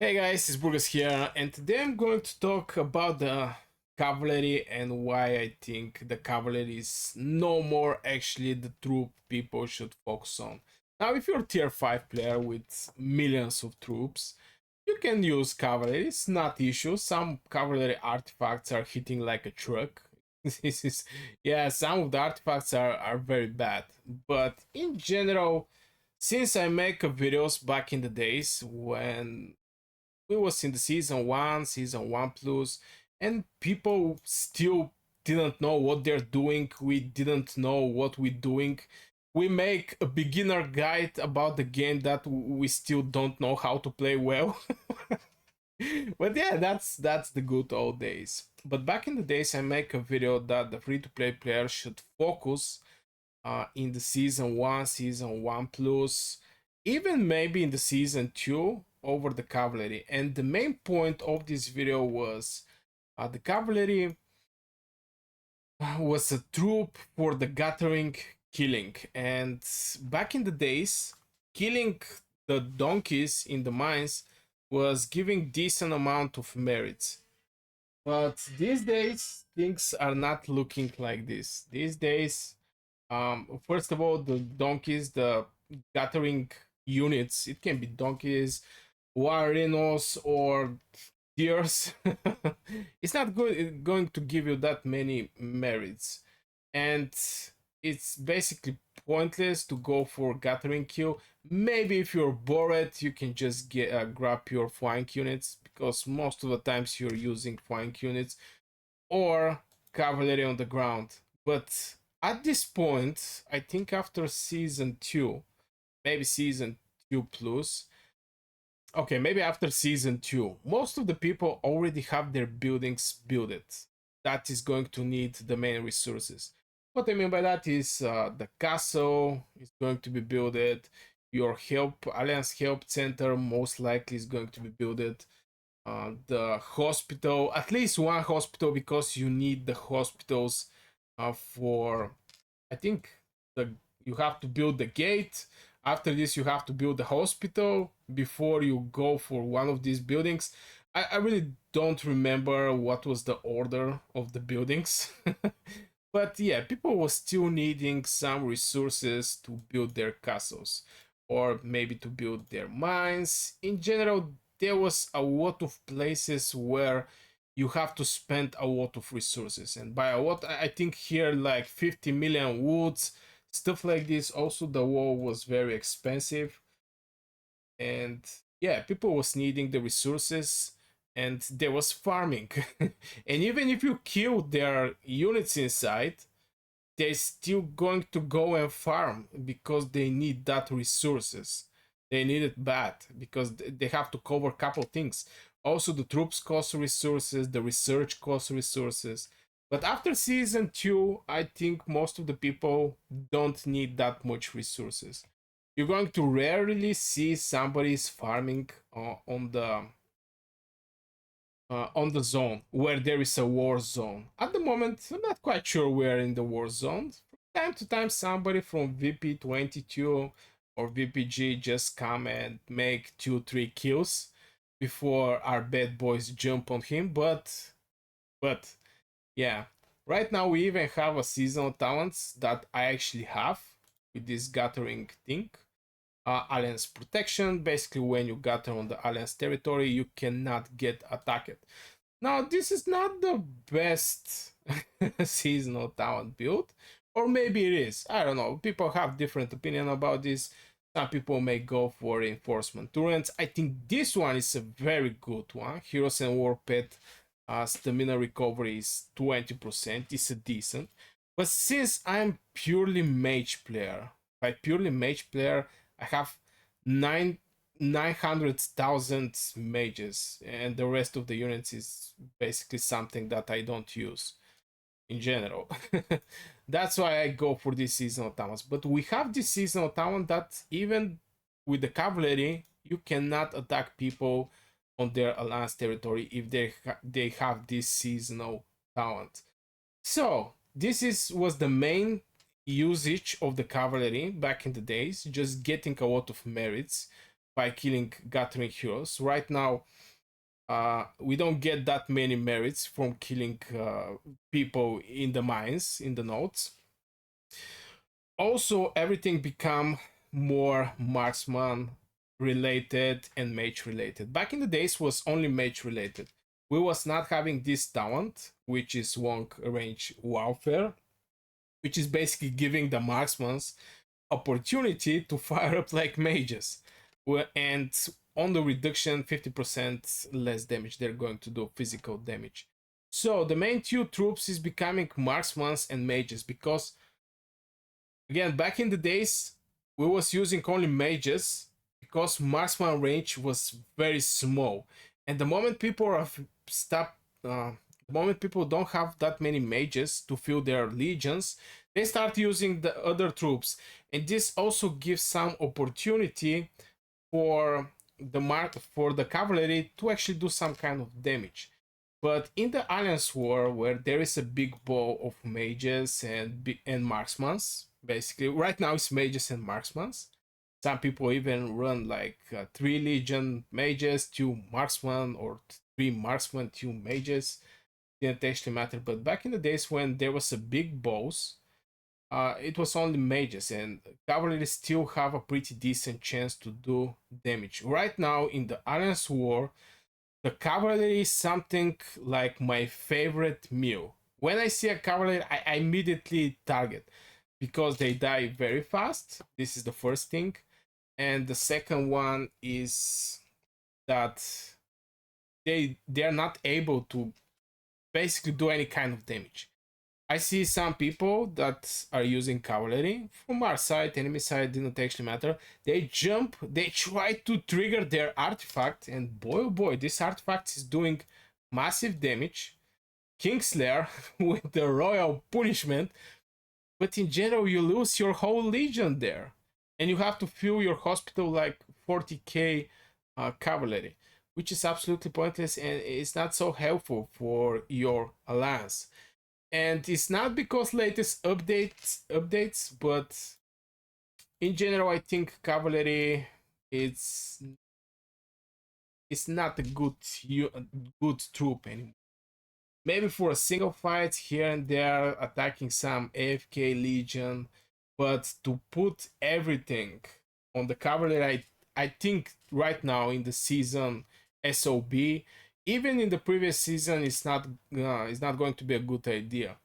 Hey guys, it's Burgers here, and today I'm going to talk about the cavalry and why I think the cavalry is no more actually the troop people should focus on. Now, if you're a tier 5 player with millions of troops, you can use cavalry, it's not issue. Some cavalry artifacts are hitting like a truck. This is, yeah, some of the artifacts are very bad, but in general, since I make videos back in the days when we was in the season one plus, and people still didn't know what they're doing. We didn't know what we're doing. We make a beginner guide about the game that we still don't know how to play well. But yeah, that's the good old days. But back in the days, I make a video that the free-to-play player should focus in the season one plus, even maybe in the season two over the cavalry. And the main point of this video was the cavalry was a troop for the gathering killing. And back in the days, killing the donkeys in the mines was giving decent amount of merits. But these days, things are not looking like this. These days, first of all, the donkeys, the gathering units, it can be donkeys, warinos, or deers. It's not going to give you that many merits, and it's basically pointless to go for gathering kill. Maybe if you're bored, you can just get grab your flying units, because most of the times you're using flying units or cavalry on the ground. But at this point, I think after season two, maybe season two plus, okay, maybe after season two, most of the people already have their buildings built. That is going to need the main resources. What I mean by that is the castle is going to be built. Your help alliance help center most likely is going to be built. The hospital, at least one hospital, because you need the hospitals for, I think, the you have to build the gate. After this, you have to build the hospital before you go for one of these buildings. I really don't remember what was the order of the buildings. But yeah, people were still needing some resources to build their castles or maybe to build their mines. In general, there was a lot of places where you have to spend a lot of resources. And by a lot, I think here like 50 million woods, stuff like this. Also, the wall was very expensive. And yeah, people was needing the resources and there was farming. And even if you kill their units inside, they're still going to go and farm because they need that resources. They need it bad because they have to cover a couple things. Also, the troops cost resources, the research costs resources. But after season two, I think most of the people don't need that much resources. You're going to rarely see somebody's farming on the zone where there is a war zone. At the moment, I'm not quite sure we're in the war zone. From time to time, somebody from VP22 or VPG just come and make 2-3 kills before our bad boys jump on him. But yeah, right now we even have a seasonal talents that I actually have with this gathering thing. Alliance protection. Basically, when you gather on the alliance territory, you cannot get attacked. Now, this is not the best seasonal talent build, or maybe it is. I don't know. People have different opinion about this. Some people may go for reinforcement turrets. I think this one is a very good one. Heroes and War Pet stamina recovery is 20%. It's a decent. But since I'm purely mage player, by purely mage player, I have 900,000 mages, and the rest of the units is basically something that I don't use in general. That's why I go for this seasonal talents. But we have this seasonal talent that even with the cavalry, you cannot attack people on their alliance territory if they have this seasonal talent. So this is was the main usage of the cavalry back in the days, just getting a lot of merits. by killing gathering heroes. Right now, we don't get that many merits from killing people in the mines, in the nodes. Also, everything become more marksman related and mage related. Back in the days was only mage related. We was not having this talent, which is long range warfare, which is basically giving the marksmans opportunity to fire up like mages. And on the reduction, 50% less damage they're going to do, physical damage. So the main two troops is becoming marksmen and mages, because again, back in the days, we was using only mages because marksman range was very small. And the moment people have stopped, the moment people don't have that many mages to fill their legions, they start using the other troops, and this also gives some opportunity for the cavalry to actually do some kind of damage. But in the Alliance War, where there is a big ball of mages and marksmans, basically right now it's mages and marksmans. Some people even run like 3 legion mages, 2 marksmen, or 3 marksmen, 2 mages. Didn't actually matter. But back in the days when there was a big boss, it was only mages, and cavalry still have a pretty decent chance to do damage. Right now in the Alliance War, the cavalry is something like my favorite meal. When I see a cavalry, I immediately target, because they die very fast. This is the first thing. And the second one is that they are not able to basically do any kind of damage. I see some people that are using cavalry from our side, enemy side, didn't actually matter. They jump, they try to trigger their artifact, and boy oh boy, this artifact is doing massive damage. Kingslayer with the royal punishment, but in general, you lose your whole legion there, and you have to fill your hospital like 40k cavalry, which is absolutely pointless, and it's not so helpful for your alliance. And it's not because latest updates, but in general, I think cavalry it's it's not a good troop anymore. Maybe for a single fight here and there, attacking some AFK legion, but to put everything on the cavalry, I think right now in the season SOB, even in the previous season, it's not going to be a good idea.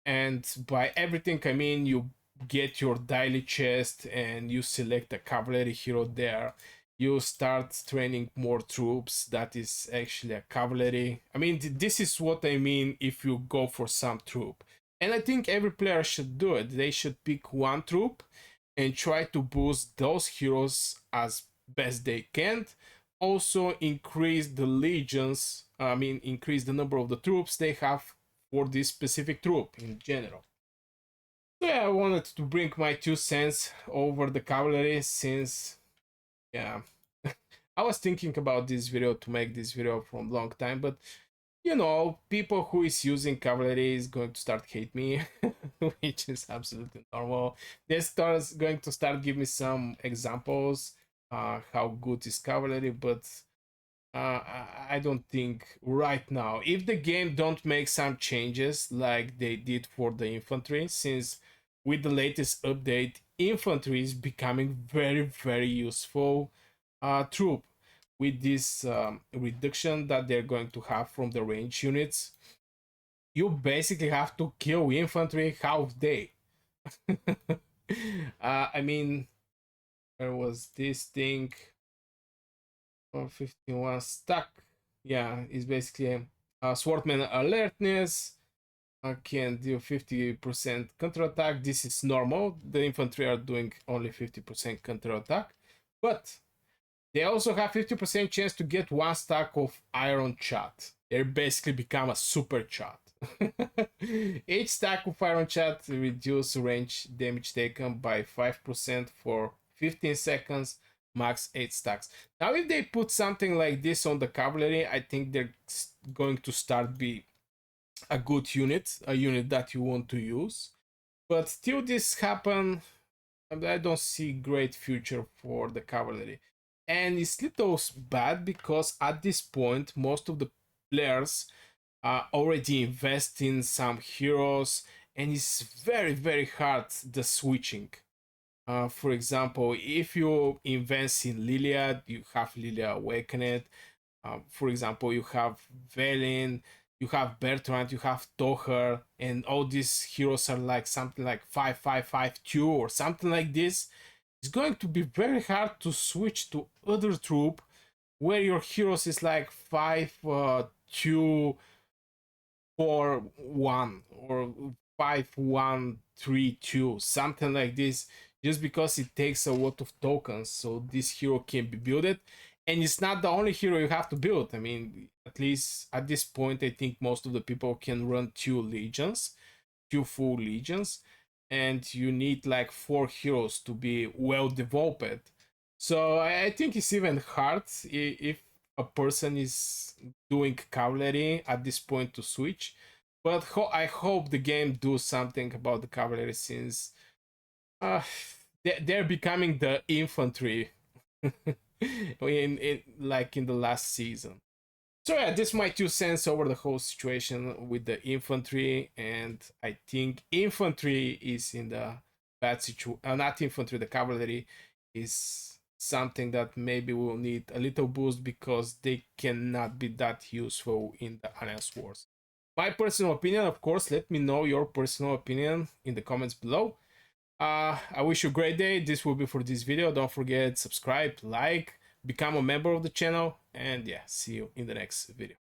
And by everything, I mean you get your daily chest and you select a cavalry hero there. You start training more troops that is actually a cavalry. I mean, this is what I mean if you go for some troop. And I think every player should do it. They should pick one troop and try to boost those heroes as best they can. Also increase the legions, I mean increase the number of the troops they have for this specific troop in general. So yeah, I wanted to bring my 2 cents over the cavalry, since yeah, I was thinking about this video to make this video from long time, but people who is using cavalry is going to start hate me, which is absolutely normal. They start going to start give me some examples how good is cavalry, but I don't think right now, if the game don't make some changes like they did for the infantry, since with the latest update, infantry is becoming very useful troop. With this reduction that they're going to have from the range units, you basically have to kill infantry half day. I mean, there was this thing, 51 stack. Yeah, it's basically swordman alertness. I can do 50% counterattack. This is normal. The infantry are doing only 50% counterattack, but they also have 50% chance to get 1 stack of iron chat. They basically become a super chat. Each stack of iron chat reduce range damage taken by 5% for 15 seconds, max 8 stacks. Now if they put something like this on the cavalry, I think they're going to start be a good unit, a unit that you want to use. But till this happen, I don't see great future for the cavalry. And it's little bad because at this point most of the players already invest in some heroes, and it's very hard the switching. For example, if you invest in Lilia, you have Lilia Awakened. For example, you have Velen, you have Bertrand, you have Toher, and all these heroes are like something like 5552 or something like this. It's going to be very hard to switch to other troop where your heroes is like 5241 or 5132, something like this, just because it takes a lot of tokens so this hero can be built. And it's not the only hero you have to build. I mean, at least at this point I think most of the people can run two full legions, and you need like 4 heroes to be well developed. So I think it's even hard if a person is doing cavalry at this point to switch. But I hope the game do something about the cavalry, since uh, they're becoming the infantry in like in the last season. So yeah, this is my 2 cents over the whole situation with the infantry, and I think infantry is in the bad situation. Not infantry, the cavalry is something that maybe will need a little boost because they cannot be that useful in the Alliance Wars. My personal opinion, of course. Let me know your personal opinion in the comments below. I wish you a great day. This will be for this video. Don't forget, subscribe, like, become a member of the channel, and yeah, see you in the next video.